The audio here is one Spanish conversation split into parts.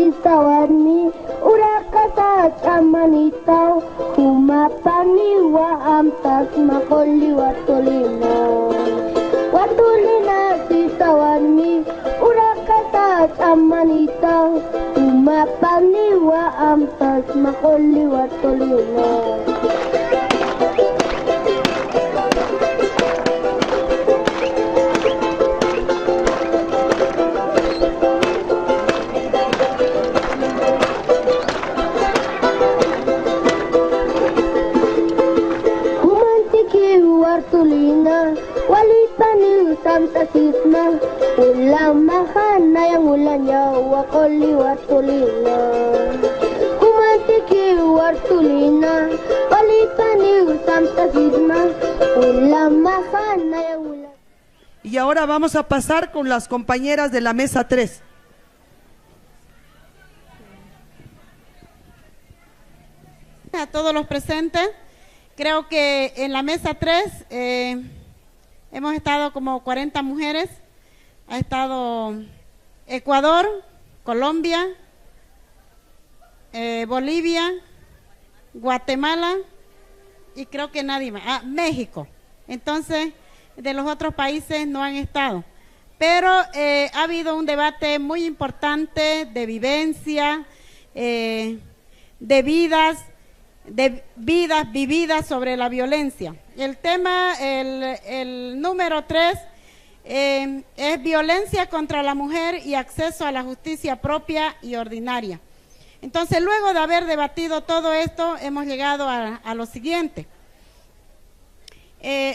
sisawani urakata chamanitaw humapaniwa amtas makoli watulina sisawani urakata chamanitaw humapaniwa amtas makoli watulina. Tulina walipanil Santa Sisma ulang mahana yang ulanya wakoli watulina kumantiki wartulina walipanil Santa Sisma ulang mahana yang ulanya. Y ahora vamos a pasar con las compañeras de la mesa 3. A todos los presentes. Creo que en la mesa 3 hemos estado como 40 mujeres, ha estado Ecuador, Colombia, Bolivia, Guatemala y creo que nadie más, México. Entonces, de los otros países no han estado. Pero ha habido un debate muy importante de vivencia, de vidas vividas sobre la violencia. El tema, el número 3, es violencia contra la mujer y acceso a la justicia propia y ordinaria. Entonces, luego de haber debatido todo esto, hemos llegado a lo siguiente.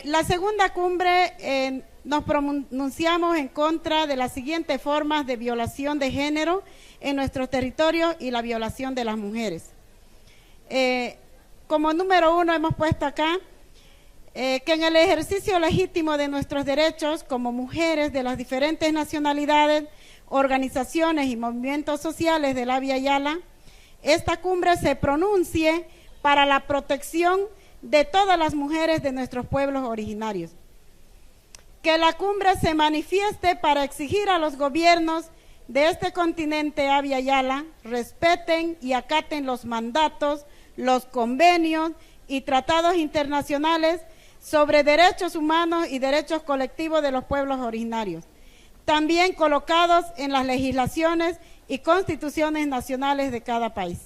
La segunda cumbre nos pronunciamos en contra de las siguientes formas de violación de género en nuestros territorios y la violación de las mujeres. Como número 1 hemos puesto acá que en el ejercicio legítimo de nuestros derechos como mujeres de las diferentes nacionalidades, organizaciones y movimientos sociales del Abya Yala, esta cumbre se pronuncie para la protección de todas las mujeres de nuestros pueblos originarios. Que la cumbre se manifieste para exigir a los gobiernos de este continente Abya Yala respeten y acaten los mandatos, los convenios y tratados internacionales sobre derechos humanos y derechos colectivos de los pueblos originarios, también colocados en las legislaciones y constituciones nacionales de cada país.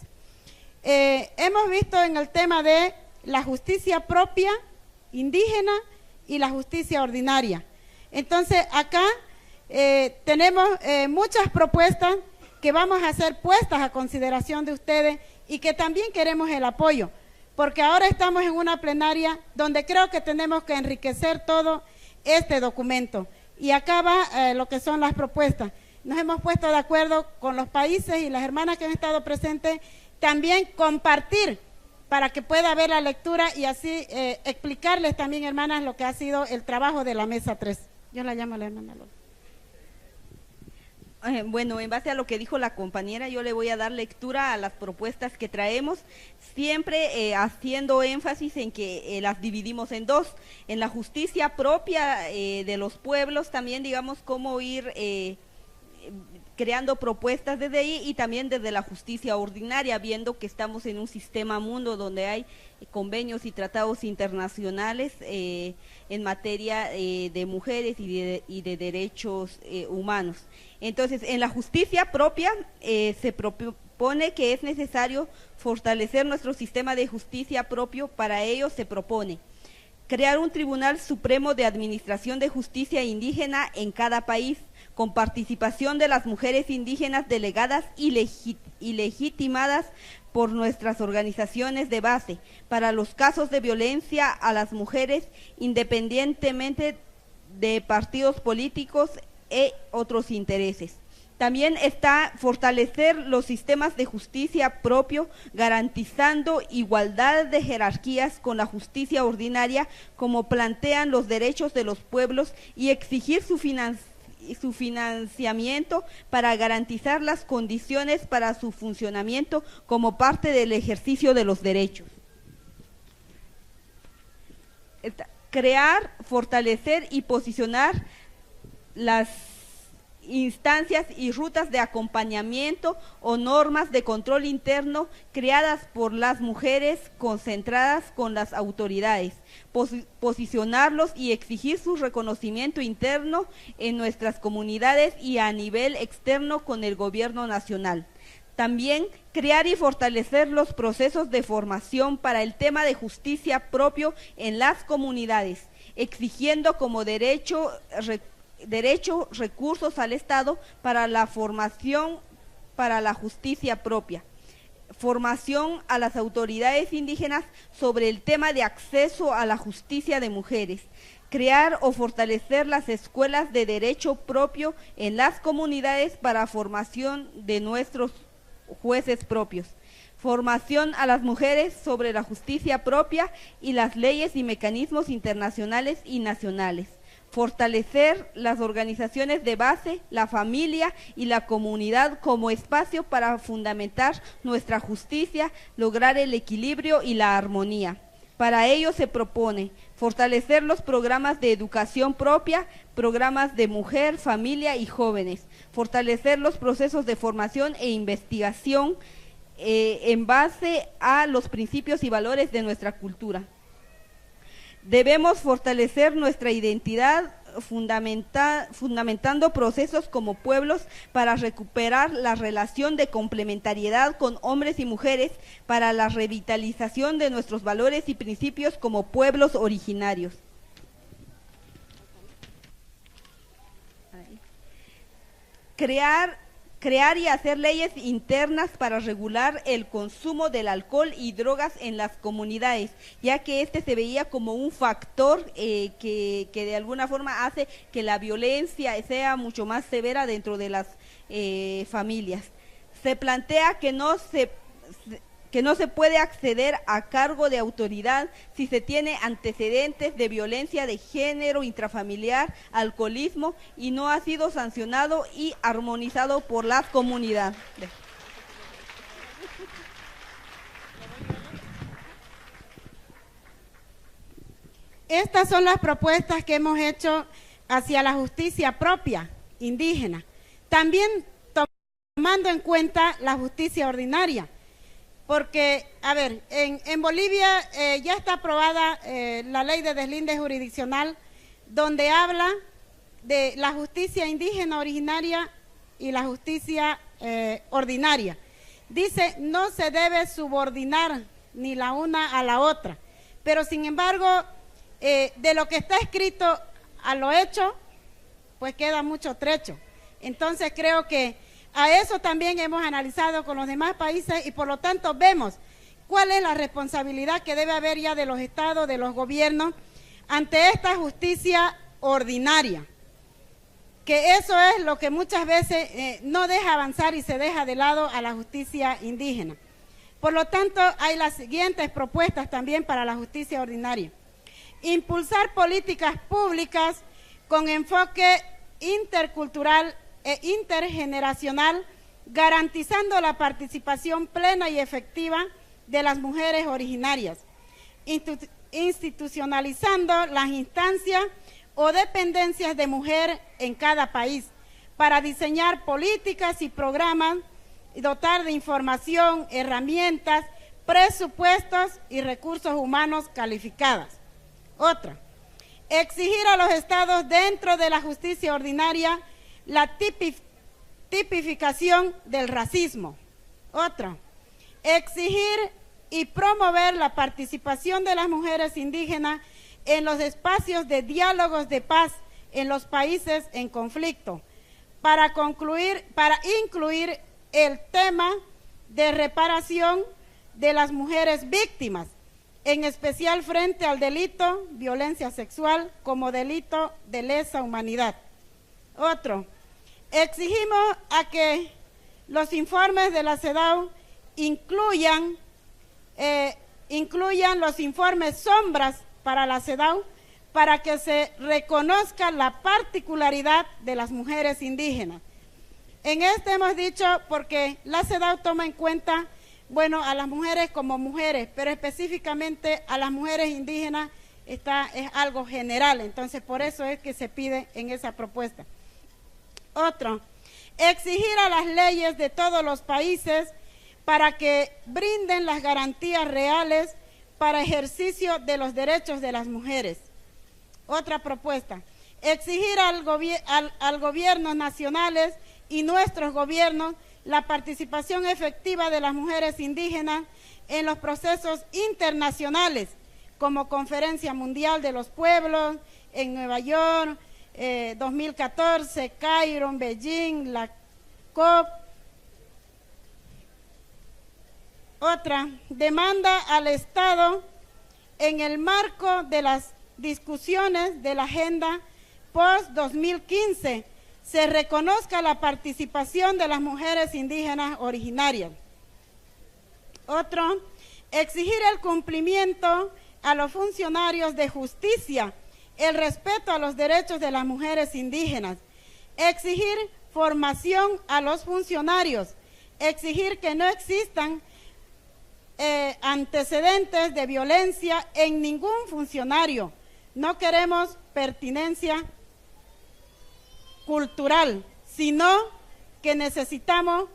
Hemos visto en el tema de la justicia propia indígena y la justicia ordinaria. Entonces, acá tenemos muchas propuestas que vamos a ser puestas a consideración de ustedes y que también queremos el apoyo, porque ahora estamos en una plenaria donde creo que tenemos que enriquecer todo este documento. Y acá va lo que son las propuestas. Nos hemos puesto de acuerdo con los países y las hermanas que han estado presentes, también compartir para que pueda haber la lectura y así explicarles también, hermanas, lo que ha sido el trabajo de la mesa 3. Yo la llamo a la hermana Lola. Bueno, en base a lo que dijo la compañera, yo le voy a dar lectura a las propuestas que traemos, siempre haciendo énfasis en que las dividimos en dos, en la justicia propia de los pueblos, también digamos cómo ir creando propuestas desde ahí y también desde la justicia ordinaria, viendo que estamos en un sistema mundo donde hay convenios y tratados internacionales en materia de mujeres y de derechos humanos. Entonces, en la justicia propia se propone que es necesario fortalecer nuestro sistema de justicia propio. Para ello se propone crear un Tribunal Supremo de Administración de Justicia Indígena en cada país, con participación de las mujeres indígenas delegadas y legitimadas por nuestras organizaciones de base para los casos de violencia a las mujeres, independientemente de partidos políticos e otros intereses. También está fortalecer los sistemas de justicia propio, garantizando igualdad de jerarquías con la justicia ordinaria, como plantean los derechos de los pueblos, y exigir su financiamiento para garantizar las condiciones para su funcionamiento como parte del ejercicio de los derechos. Crear, fortalecer y posicionar instancias y rutas de acompañamiento o normas de control interno creadas por las mujeres concentradas con las autoridades, posicionarlos y exigir su reconocimiento interno en nuestras comunidades y a nivel externo con el gobierno nacional. También crear y fortalecer los procesos de formación para el tema de justicia propio en las comunidades, exigiendo como derecho recursos al Estado para la formación para la justicia propia. Formación a las autoridades indígenas sobre el tema de acceso a la justicia de mujeres. Crear o fortalecer las escuelas de derecho propio en las comunidades para formación de nuestros jueces propios. Formación a las mujeres sobre la justicia propia y las leyes y mecanismos internacionales y nacionales. Fortalecer las organizaciones de base, la familia y la comunidad como espacio para fundamentar nuestra justicia, lograr el equilibrio y la armonía. Para ello se propone fortalecer los programas de educación propia, programas de mujer, familia y jóvenes, fortalecer los procesos de formación e investigación en base a los principios y valores de nuestra cultura. Debemos fortalecer nuestra identidad fundamentando procesos como pueblos para recuperar la relación de complementariedad con hombres y mujeres para la revitalización de nuestros valores y principios como pueblos originarios. Crear y hacer leyes internas para regular el consumo del alcohol y drogas en las comunidades, ya que este se veía como un factor que de alguna forma hace que la violencia sea mucho más severa dentro de las familias. Se plantea que no se puede acceder a cargo de autoridad si se tiene antecedentes de violencia de género, intrafamiliar, alcoholismo y no ha sido sancionado y armonizado por las comunidades. Estas son las propuestas que hemos hecho hacia la justicia propia indígena, también tomando en cuenta la justicia ordinaria. Porque, a ver, en Bolivia ya está aprobada la ley de deslinde jurisdiccional, donde habla de la justicia indígena originaria y la justicia ordinaria. Dice, no se debe subordinar ni la una a la otra, pero sin embargo, de lo que está escrito a lo hecho, pues queda mucho trecho. Entonces creo que a eso también hemos analizado con los demás países y por lo tanto vemos cuál es la responsabilidad que debe haber ya de los estados, de los gobiernos, ante esta justicia ordinaria. Que eso es lo que muchas veces no deja avanzar y se deja de lado a la justicia indígena. Por lo tanto, hay las siguientes propuestas también para la justicia ordinaria. Impulsar políticas públicas con enfoque intercultural e intergeneracional, garantizando la participación plena y efectiva de las mujeres originarias, institucionalizando las instancias o dependencias de mujer en cada país, para diseñar políticas y programas, y dotar de información, herramientas, presupuestos y recursos humanos calificados. Otra, exigir a los estados dentro de la justicia ordinaria la tipificación del racismo. Otra, exigir y promover la participación de las mujeres indígenas en los espacios de diálogos de paz en los países en conflicto, para incluir el tema de reparación de las mujeres víctimas, en especial frente al delito violencia sexual como delito de lesa humanidad. Otro, exigimos a que los informes de la CEDAW incluyan los informes sombras para la CEDAW, para que se reconozca la particularidad de las mujeres indígenas. En este hemos dicho porque la CEDAW toma en cuenta, bueno, a las mujeres como mujeres, pero específicamente a las mujeres indígenas es algo general, entonces por eso es que se pide en esa propuesta. Otro, exigir a las leyes de todos los países para que brinden las garantías reales para ejercicio de los derechos de las mujeres. Otra propuesta, exigir al gobierno nacionales y nuestros gobiernos la participación efectiva de las mujeres indígenas en los procesos internacionales, como Conferencia Mundial de los Pueblos en Nueva York, 2014, Cairo, Beijing, la COP. Otra, demanda al Estado en el marco de las discusiones de la agenda post-2015 se reconozca la participación de las mujeres indígenas originarias. Otro, exigir el cumplimiento a los funcionarios de justicia, el respeto a los derechos de las mujeres indígenas, exigir formación a los funcionarios, exigir que no existan antecedentes de violencia en ningún funcionario. No queremos pertinencia cultural, sino que necesitamos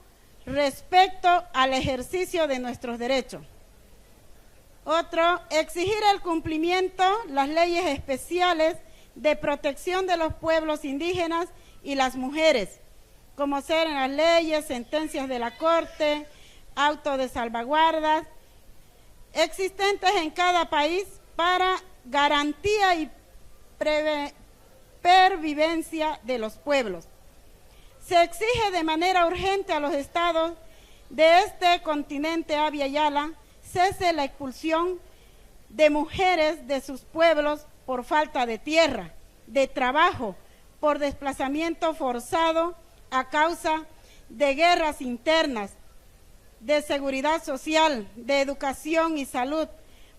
respeto al ejercicio de nuestros derechos. Otro, exigir el cumplimiento, las leyes especiales de protección de los pueblos indígenas y las mujeres, como serán las leyes, sentencias de la Corte, autos de salvaguardas, existentes en cada país para garantía y pervivencia de los pueblos. Se exige de manera urgente a los estados de este continente Abya Yala cese la expulsión de mujeres de sus pueblos por falta de tierra, de trabajo, por desplazamiento forzado a causa de guerras internas, de seguridad social, de educación y salud,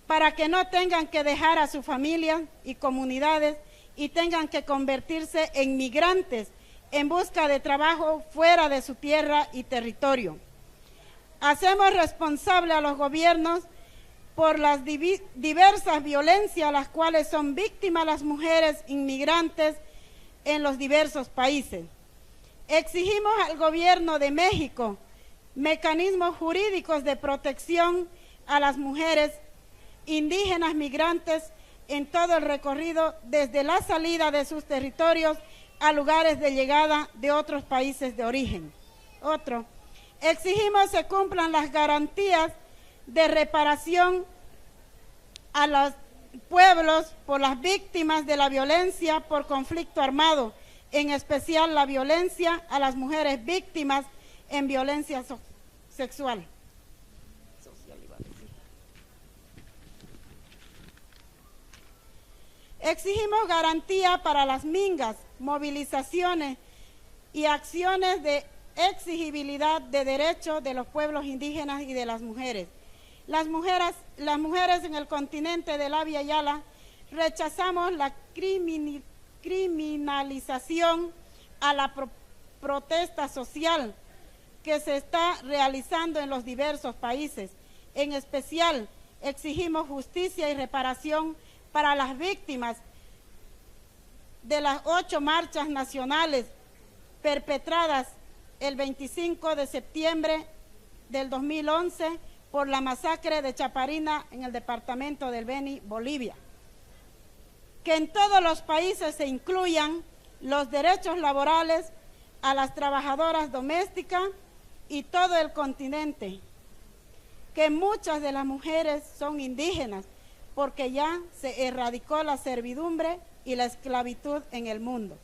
para que no tengan que dejar a sus familias y comunidades y tengan que convertirse en migrantes en busca de trabajo fuera de su tierra y territorio. Hacemos responsable a los gobiernos por las diversas violencias a las cuales son víctimas las mujeres inmigrantes en los diversos países. Exigimos al gobierno de México mecanismos jurídicos de protección a las mujeres indígenas migrantes en todo el recorrido desde la salida de sus territorios a lugares de llegada de otros países de origen. Otro, exigimos se cumplan las garantías de reparación a los pueblos por las víctimas de la violencia por conflicto armado, en especial la violencia a las mujeres víctimas en violencia sexual. Exigimos garantía para las mingas, movilizaciones y acciones de exigibilidad de derechos de los pueblos indígenas y de las mujeres. Las mujeres en el continente del Abya Yala rechazamos la criminalización a la protesta social que se está realizando en los diversos países. En especial, exigimos justicia y reparación para las víctimas de las 8 marchas nacionales perpetradas el 25 de septiembre del 2011 por la masacre de Chaparina en el departamento del Beni, Bolivia. Que en todos los países se incluyan los derechos laborales a las trabajadoras domésticas y todo el continente. Que muchas de las mujeres son indígenas porque ya se erradicó la servidumbre y la esclavitud en el mundo.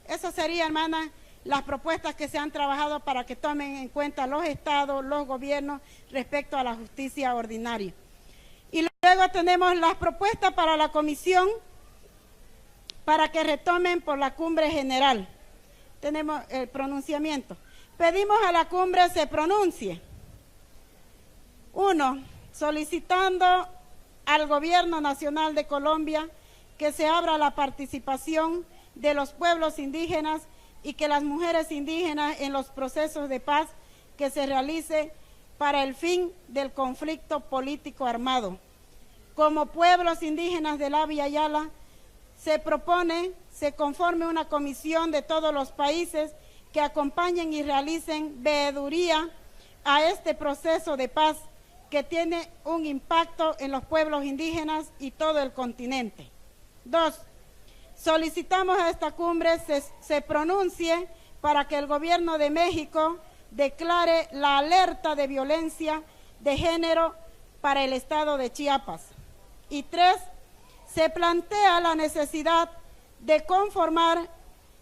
Eso sería, hermana, las propuestas que se han trabajado para que tomen en cuenta los estados, los gobiernos respecto a la justicia ordinaria. Y luego tenemos las propuestas para la comisión para que retomen por la cumbre general. Tenemos el pronunciamiento. Pedimos a la cumbre se pronuncie. 1. Solicitando al Gobierno Nacional de Colombia que se abra la participación de los pueblos indígenas y que las mujeres indígenas en los procesos de paz que se realice para el fin del conflicto político armado. Como pueblos indígenas del Abya Yala, se propone se conforme una comisión de todos los países que acompañen y realicen veeduría a este proceso de paz que tiene un impacto en los pueblos indígenas y todo el continente. 2. Solicitamos a esta cumbre se pronuncie para que el Gobierno de México declare la alerta de violencia de género para el estado de Chiapas. Y 3. Se plantea la necesidad de conformar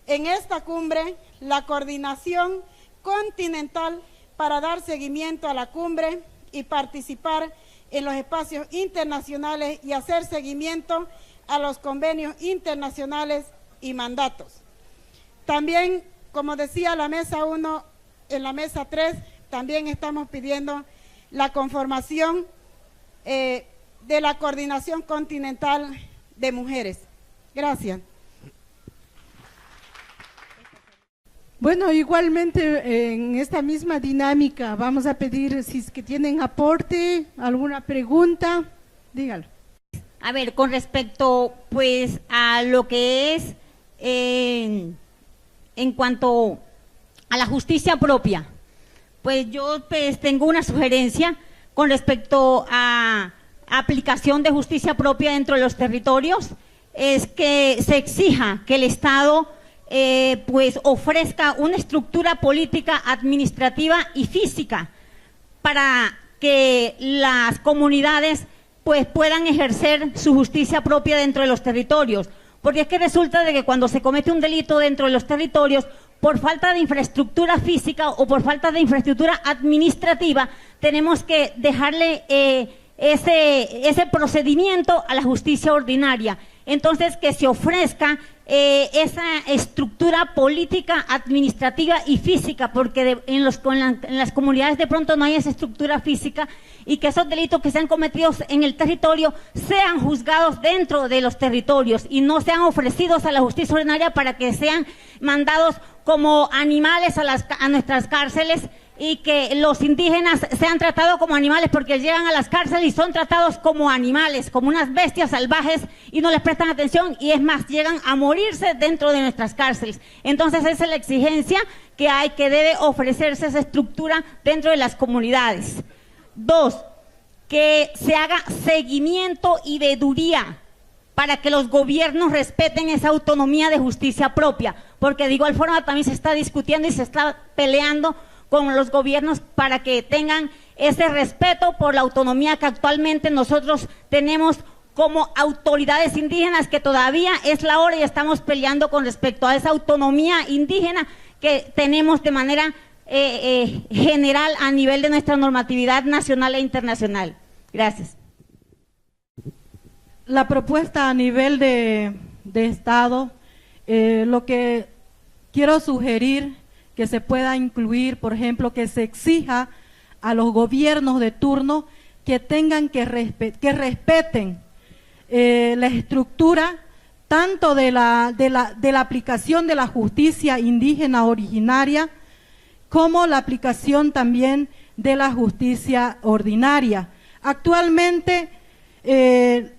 en esta cumbre la coordinación continental para dar seguimiento a la cumbre y participar en los espacios internacionales y hacer seguimiento a los convenios internacionales y mandatos. También, como decía la mesa 1, en la mesa 3, también estamos pidiendo la conformación de la Coordinación Continental de Mujeres. Gracias. Bueno, igualmente en esta misma dinámica vamos a pedir si es que tienen aporte, alguna pregunta, dígalo. A ver, con respecto pues a lo que es en cuanto a la justicia propia, pues yo pues tengo una sugerencia con respecto a aplicación de justicia propia dentro de los territorios, es que se exija que el Estado pues ofrezca una estructura política, administrativa y física para que las comunidades pues puedan ejercer su justicia propia dentro de los territorios, porque es que resulta de que cuando se comete un delito dentro de los territorios, por falta de infraestructura física o por falta de infraestructura administrativa, tenemos que dejarle ese procedimiento a la justicia ordinaria. Entonces, que se ofrezca esa estructura política, administrativa y física, porque en las comunidades de pronto no hay esa estructura física, y que esos delitos que sean cometidos en el territorio sean juzgados dentro de los territorios y no sean ofrecidos a la justicia ordinaria para que sean mandados como animales a nuestras cárceles, y que los indígenas sean tratados como animales, porque llegan a las cárceles y son tratados como animales, como unas bestias salvajes, y no les prestan atención, y es más, llegan a morirse dentro de nuestras cárceles. Entonces esa es la exigencia que debe ofrecerse esa estructura dentro de las comunidades. 2, que se haga seguimiento y veeduría para que los gobiernos respeten esa autonomía de justicia propia, porque de igual forma también se está discutiendo y se está peleando con los gobiernos para que tengan ese respeto por la autonomía que actualmente nosotros tenemos como autoridades indígenas, que todavía es la hora y estamos peleando con respecto a esa autonomía indígena que tenemos de manera general a nivel de nuestra normatividad nacional e internacional. Gracias. La propuesta a nivel de Estado, lo que quiero sugerir que se pueda incluir, por ejemplo, que se exija a los gobiernos de turno que tengan que respeten la estructura tanto de la aplicación de la justicia indígena originaria como la aplicación también de la justicia ordinaria. Actualmente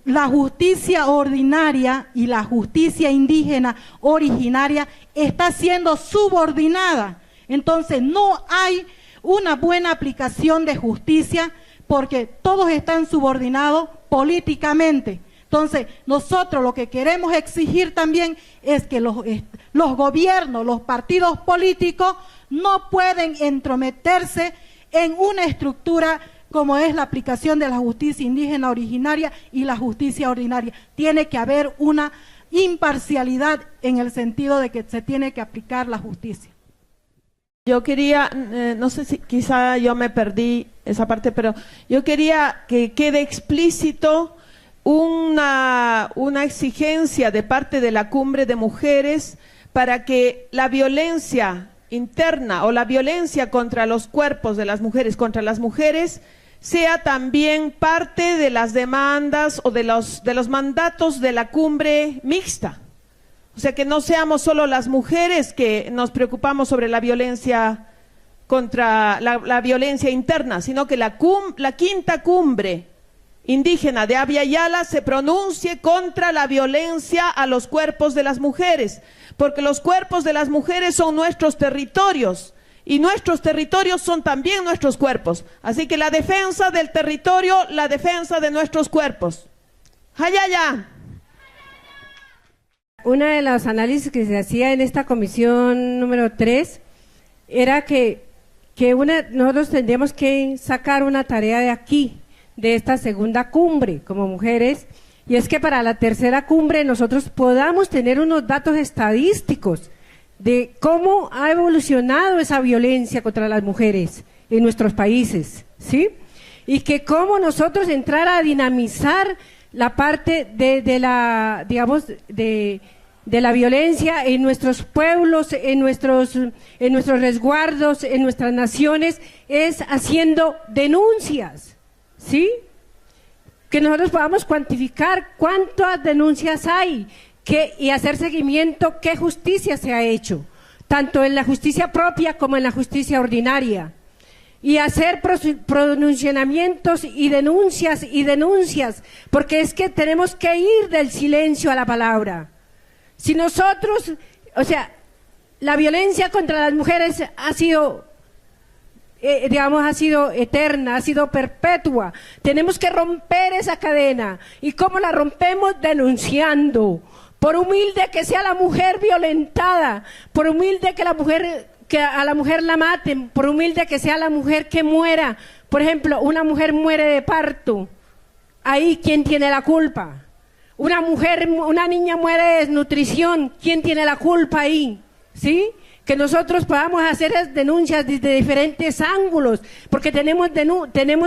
la justicia ordinaria y la justicia indígena originaria está siendo subordinada. Entonces no hay una buena aplicación de justicia porque todos están subordinados políticamente. Entonces nosotros lo que queremos exigir también es que los gobiernos, los partidos políticos no pueden entrometerse en una estructura como es la aplicación de la justicia indígena originaria y la justicia ordinaria. Tiene que haber una imparcialidad en el sentido de que se tiene que aplicar la justicia. Yo quería, no sé si quizá yo me perdí esa parte, pero yo quería que quede explícito una exigencia de parte de la Cumbre de Mujeres para que la violencia interna o la violencia contra los cuerpos de las mujeres, contra las mujeres, sea también parte de las demandas o de los mandatos de la cumbre mixta. O sea, que no seamos solo las mujeres que nos preocupamos sobre la violencia contra la violencia interna, sino que la quinta cumbre indígena de Abya Yala se pronuncie contra la violencia a los cuerpos de las mujeres, porque los cuerpos de las mujeres son nuestros territorios y nuestros territorios son también nuestros cuerpos. Así que la defensa del territorio, la defensa de nuestros cuerpos. ¡Hayaya! Una de los análisis que se hacía en esta comisión número 3 era que nosotros tendríamos que sacar una tarea de aquí, de esta segunda cumbre como mujeres, y es que para la tercera cumbre nosotros podamos tener unos datos estadísticos de cómo ha evolucionado esa violencia contra las mujeres en nuestros países, ¿sí? Y que cómo nosotros entrar a dinamizar la parte de la, digamos, de la violencia en nuestros pueblos, en nuestros resguardos, en nuestras naciones, es haciendo denuncias, ¿sí? Que nosotros podamos cuantificar cuántas denuncias hay y hacer seguimiento, qué justicia se ha hecho, tanto en la justicia propia como en la justicia ordinaria. Y hacer pronunciamientos y denuncias, porque es que tenemos que ir del silencio a la palabra. Si nosotros, o sea, la violencia contra las mujeres ha sido, ha sido eterna, ha sido perpetua. Tenemos que romper esa cadena. ¿Y cómo la rompemos? Denunciando. Por humilde que sea la mujer violentada, por humilde que a la mujer la maten, por humilde que sea la mujer que muera. Por ejemplo, una mujer muere de parto, ahí ¿quién tiene la culpa? Una niña muere de desnutrición, ¿quién tiene la culpa ahí? ¿Sí? Que nosotros podamos hacer denuncias desde diferentes ángulos, porque tenemos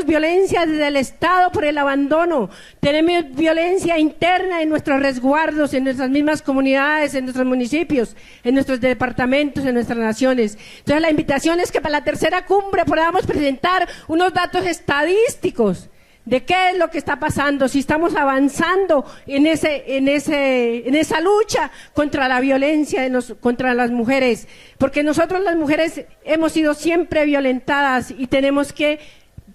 violencia desde el Estado por el abandono, tenemos violencia interna en nuestros resguardos, en nuestras mismas comunidades, en nuestros municipios, en nuestros departamentos, en nuestras naciones. Entonces la invitación es que para la tercera cumbre podamos presentar unos datos estadísticos de qué es lo que está pasando, si estamos avanzando en esa lucha contra la violencia contra las mujeres, porque nosotros las mujeres hemos sido siempre violentadas y tenemos que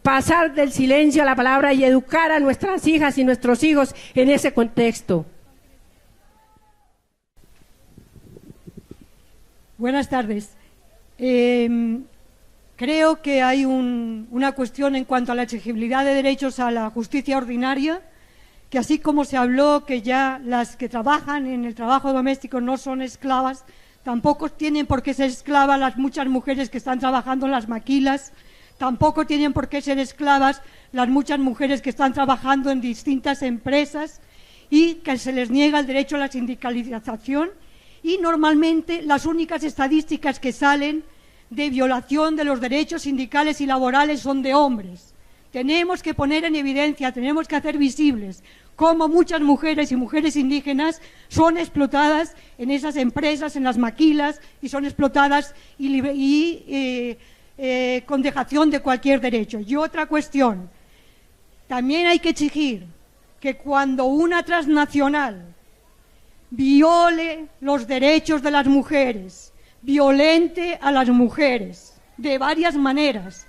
pasar del silencio a la palabra y educar a nuestras hijas y nuestros hijos en ese contexto. Buenas tardes. Creo que hay una cuestión en cuanto a la exigibilidad de derechos a la justicia ordinaria, que así como se habló que ya las que trabajan en el trabajo doméstico no son esclavas, tampoco tienen por qué ser esclavas las muchas mujeres que están trabajando en las maquilas, tampoco tienen por qué ser esclavas las muchas mujeres que están trabajando en distintas empresas y que se les niega el derecho a la sindicalización, y normalmente las únicas estadísticas que salen de violación de los derechos sindicales y laborales son de hombres. Tenemos que poner en evidencia, tenemos que hacer visibles cómo muchas mujeres y mujeres indígenas son explotadas en esas empresas, en las maquilas, y son explotadas con dejación de cualquier derecho. Y otra cuestión, también hay que exigir que cuando una transnacional viole los derechos de las mujeres, violente a las mujeres de varias maneras,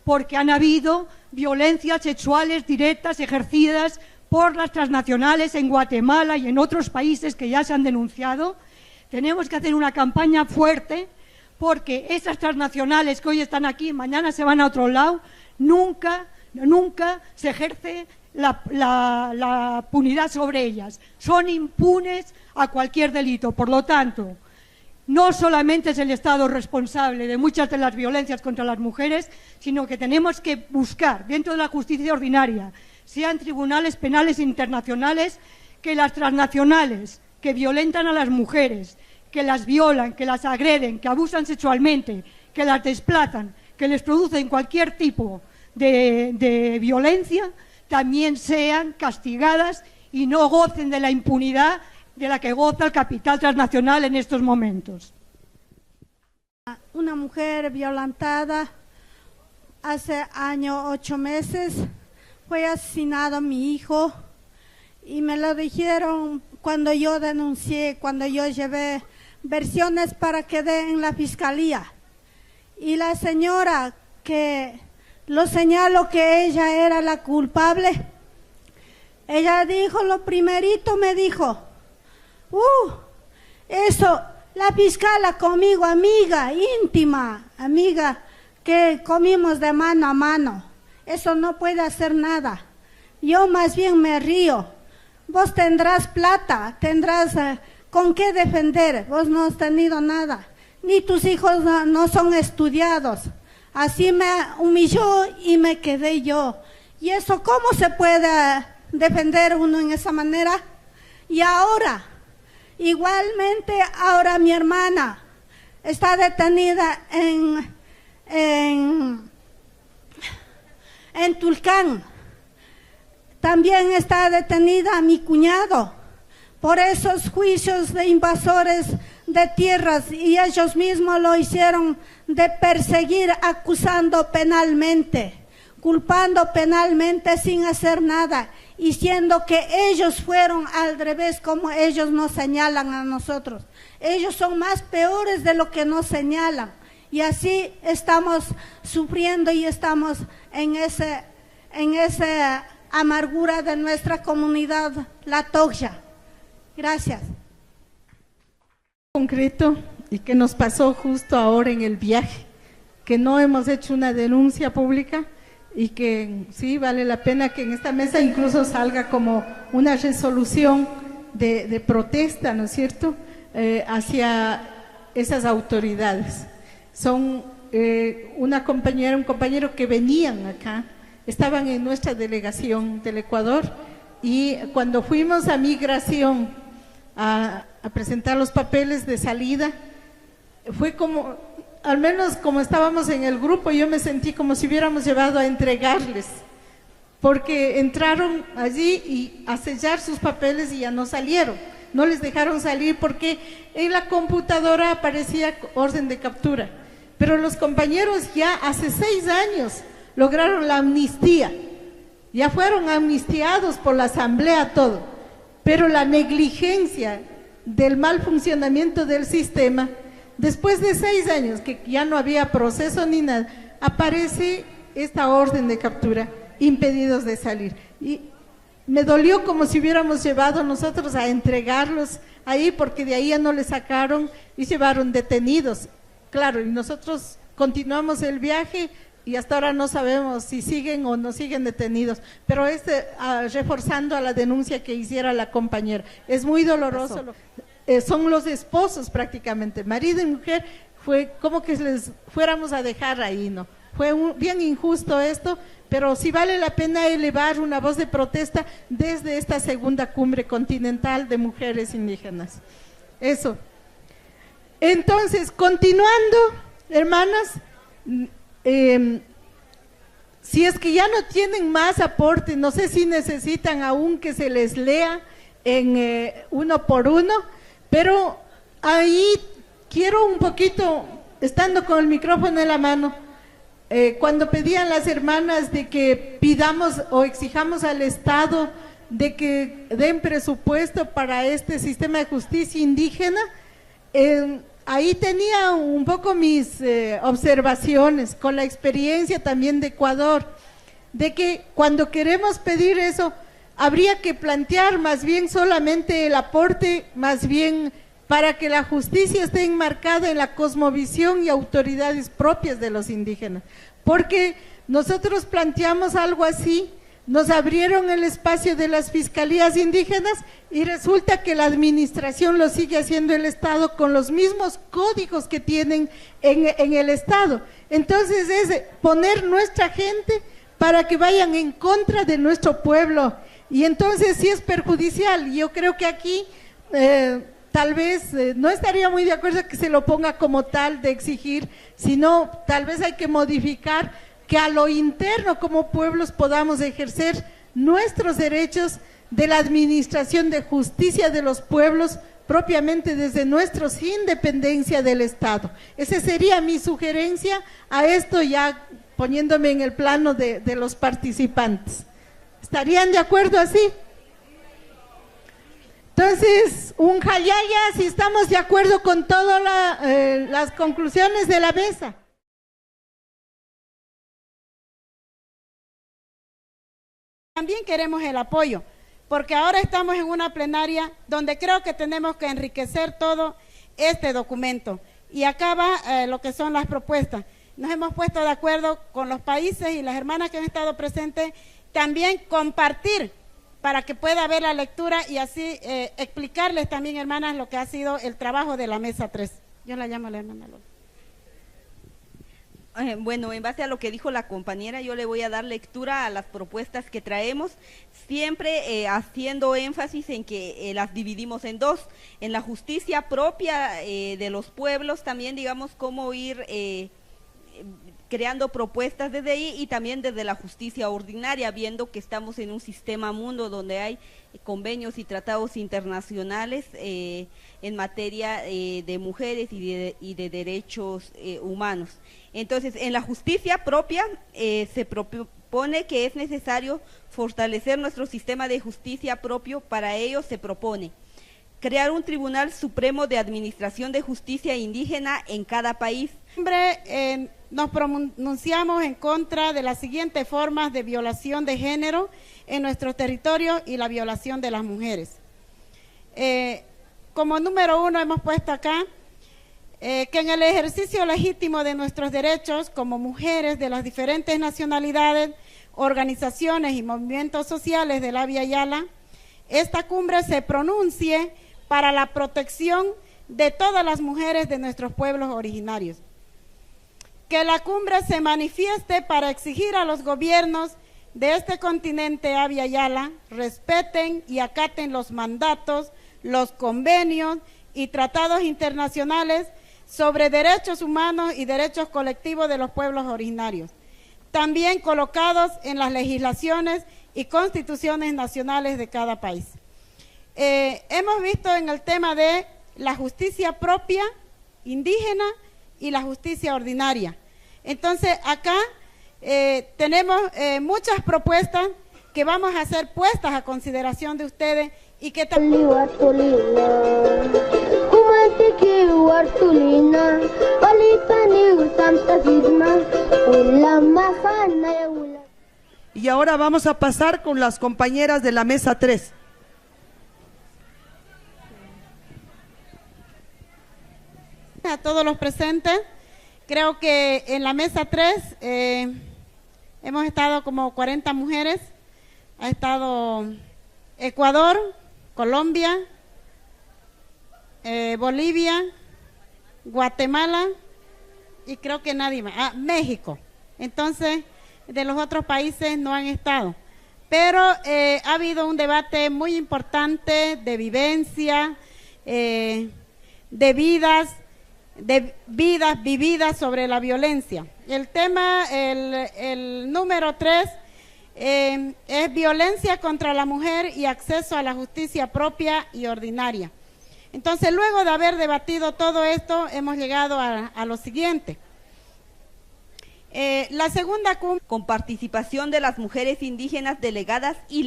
porque han habido violencias sexuales directas ejercidas por las transnacionales en Guatemala y en otros países que ya se han denunciado. Tenemos que hacer una campaña fuerte, porque esas transnacionales que hoy están aquí, mañana se van a otro lado, nunca se ejerce la punidad sobre ellas. Son impunes a cualquier delito. Por lo tanto, no solamente es el Estado responsable de muchas de las violencias contra las mujeres, sino que tenemos que buscar dentro de la justicia ordinaria, sean tribunales penales internacionales, que las transnacionales que violentan a las mujeres, que las violan, que las agreden, que abusan sexualmente, que las desplazan, que les producen cualquier tipo de violencia, también sean castigadas y no gocen de la impunidad de la que goza el capital transnacional en estos momentos. Una mujer violentada hace 8 meses, fue asesinado mi hijo, y me lo dijeron cuando yo denuncié, cuando yo llevé versiones para que dé en la fiscalía. Y la señora que lo señaló que ella era la culpable, Ella dijo, lo primerito me dijo, eso, la fiscala conmigo, amiga, íntima, amiga, que comimos de mano a mano, eso no puede hacer nada. Yo más bien me río, vos tendrás plata, tendrás con qué defender, vos no has tenido nada, ni tus hijos no son estudiados. Así me humilló y me quedé yo. ¿Y eso cómo se puede defender uno en esa manera? Y ahora, igualmente ahora mi hermana está detenida en Tulcán. También está detenida mi cuñado por esos juicios de invasores de tierras, y ellos mismos lo hicieron de perseguir, acusando penalmente, culpando penalmente sin hacer nada, y siendo que ellos fueron al revés como ellos nos señalan a nosotros. Ellos son más peores de lo que nos señalan, y así estamos sufriendo y estamos en esa amargura de nuestra comunidad, la Toxtla. Gracias. Concreto y que nos pasó justo ahora en el viaje, que no hemos hecho una denuncia pública y que sí vale la pena que en esta mesa incluso salga como una resolución de protesta, ¿no es cierto?, hacia esas autoridades. Son una compañera, un compañero que venían acá, estaban en nuestra delegación del Ecuador, y cuando fuimos a migración a presentar los papeles de salida, fue como, al menos como estábamos en el grupo, yo me sentí como si hubiéramos llevado a entregarles, porque entraron allí y a sellar sus papeles y ya no salieron, no les dejaron salir porque en la computadora aparecía orden de captura, pero los compañeros ya hace 6 años lograron la amnistía, ya fueron amnistiados por la asamblea, todo. Pero la negligencia del mal funcionamiento del sistema, después de 6 años que ya no había proceso ni nada, aparece esta orden de captura, impedidos de salir. Y me dolió como si hubiéramos llevado nosotros a entregarlos ahí, porque de ahí ya no les sacaron y llevaron detenidos. Claro, y nosotros continuamos el viaje y hasta ahora no sabemos si siguen o no siguen detenidos, pero reforzando a la denuncia que hiciera la compañera, es muy doloroso, son los esposos prácticamente, marido y mujer, fue como que les fuéramos a dejar ahí, ¿no? Fue bien injusto esto, pero sí vale la pena elevar una voz de protesta desde esta segunda cumbre continental de mujeres indígenas. Eso. Entonces, continuando, hermanas, si es que ya no tienen más aporte, no sé si necesitan aún que se les lea en uno por uno, pero ahí quiero un poquito, estando con el micrófono en la mano, cuando pedían las hermanas de que pidamos o exijamos al Estado de que den presupuesto para este sistema de justicia indígena, ahí tenía un poco mis observaciones con la experiencia también de Ecuador, de que cuando queremos pedir eso, habría que plantear más bien solamente el aporte, más bien para que la justicia esté enmarcada en la cosmovisión y autoridades propias de los indígenas, porque nosotros planteamos algo así, nos abrieron el espacio de las fiscalías indígenas y resulta que la administración lo sigue haciendo el Estado con los mismos códigos que tienen en el Estado. Entonces es poner nuestra gente para que vayan en contra de nuestro pueblo, y entonces sí es perjudicial. Yo creo que aquí tal vez no estaría muy de acuerdo que se lo ponga como tal de exigir, sino tal vez hay que modificar que a lo interno como pueblos podamos ejercer nuestros derechos de la administración de justicia de los pueblos propiamente desde nuestra independencia del Estado. Esa sería mi sugerencia a esto, ya poniéndome en el plano de los participantes. ¿Estarían de acuerdo así? Entonces, un jayaya, si estamos de acuerdo con todas las conclusiones de la mesa. También queremos el apoyo, porque ahora estamos en una plenaria donde creo que tenemos que enriquecer todo este documento. Y acá va lo que son las propuestas. Nos hemos puesto de acuerdo con los países y las hermanas que han estado presentes, también compartir para que pueda ver la lectura y así explicarles también, hermanas, lo que ha sido el trabajo de la mesa 3. Yo la llamo a la hermana Lola. Bueno, en base a lo que dijo la compañera, yo le voy a dar lectura a las propuestas que traemos, siempre haciendo énfasis en que las dividimos en dos, en la justicia propia de los pueblos, también digamos cómo ir creando propuestas desde ahí y también desde la justicia ordinaria, viendo que estamos en un sistema mundo donde hay convenios y tratados internacionales en materia de mujeres y de derechos humanos. Entonces, en la justicia propia se propone que es necesario fortalecer nuestro sistema de justicia propio. Para ello se propone crear un Tribunal Supremo de Administración de Justicia Indígena en cada país. Nos pronunciamos en contra de las siguientes formas de violación de género en nuestro territorio y la violación de las mujeres. Como número 1 hemos puesto acá que en el ejercicio legítimo de nuestros derechos como mujeres de las diferentes nacionalidades, organizaciones y movimientos sociales de la Via Yala, esta cumbre se pronuncie para la protección de todas las mujeres de nuestros pueblos originarios. Que la cumbre se manifieste para exigir a los gobiernos de este continente Abya Yala respeten y acaten los mandatos, los convenios y tratados internacionales sobre derechos humanos y derechos colectivos de los pueblos originarios, también colocados en las legislaciones y constituciones nacionales de cada país. Hemos visto en el tema de la justicia propia indígena y la justicia ordinaria. Entonces, acá tenemos muchas propuestas que vamos a ser puestas a consideración de ustedes y que también... Y ahora vamos a pasar con las compañeras de la mesa 3. A todos los presentes, creo que en la mesa 3 hemos estado como 40 mujeres, ha estado Ecuador, Colombia, Bolivia, Guatemala y creo que nadie más, México. Entonces, de los otros países no han estado. Pero ha habido un debate muy importante de vivencia, de vidas vividas sobre la violencia. El tema, el número 3, es violencia contra la mujer y acceso a la justicia propia y ordinaria. Entonces, luego de haber debatido todo esto, hemos llegado a lo siguiente. La segunda cumbre, con participación de las mujeres indígenas delegadas y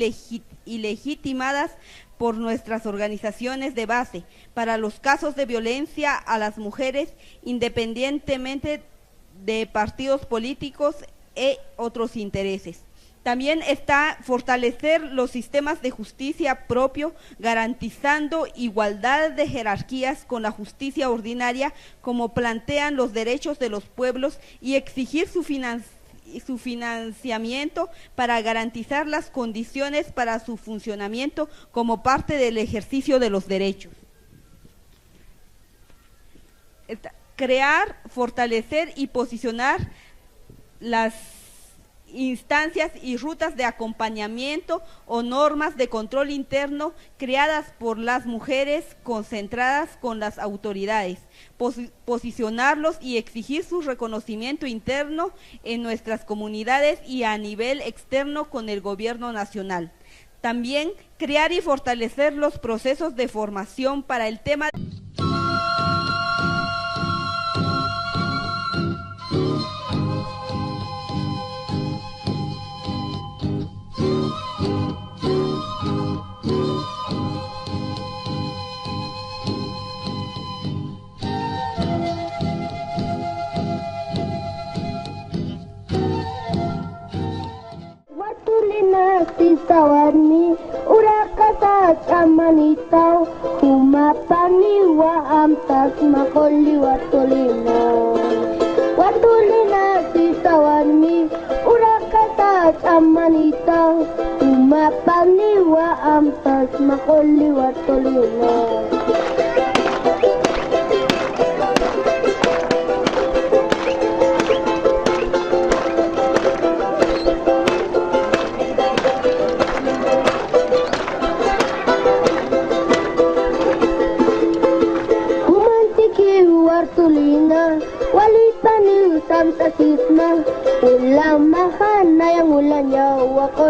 legitimadas por nuestras organizaciones de base para los casos de violencia a las mujeres, independientemente de partidos políticos e otros intereses. También está fortalecer los sistemas de justicia propio, garantizando igualdad de jerarquías con la justicia ordinaria, como plantean los derechos de los pueblos, y exigir su financiamiento para garantizar las condiciones para su funcionamiento como parte del ejercicio de los derechos. Crear, fortalecer y posicionar las instancias y rutas de acompañamiento o normas de control interno creadas por las mujeres concentradas con las autoridades, posicionarlos y exigir su reconocimiento interno en nuestras comunidades y a nivel externo con el gobierno nacional. También crear y fortalecer los procesos de formación para el tema Sitawarni uraka chamanitaw, humapaniwa amtas makoli watulina. Watulina sitawan mi, urakata chamanitaw, humapaniwa amtas makoli watulina. Tulina, walitan ni Santa Sisma, ulang mahana yang ulan nyawa ko.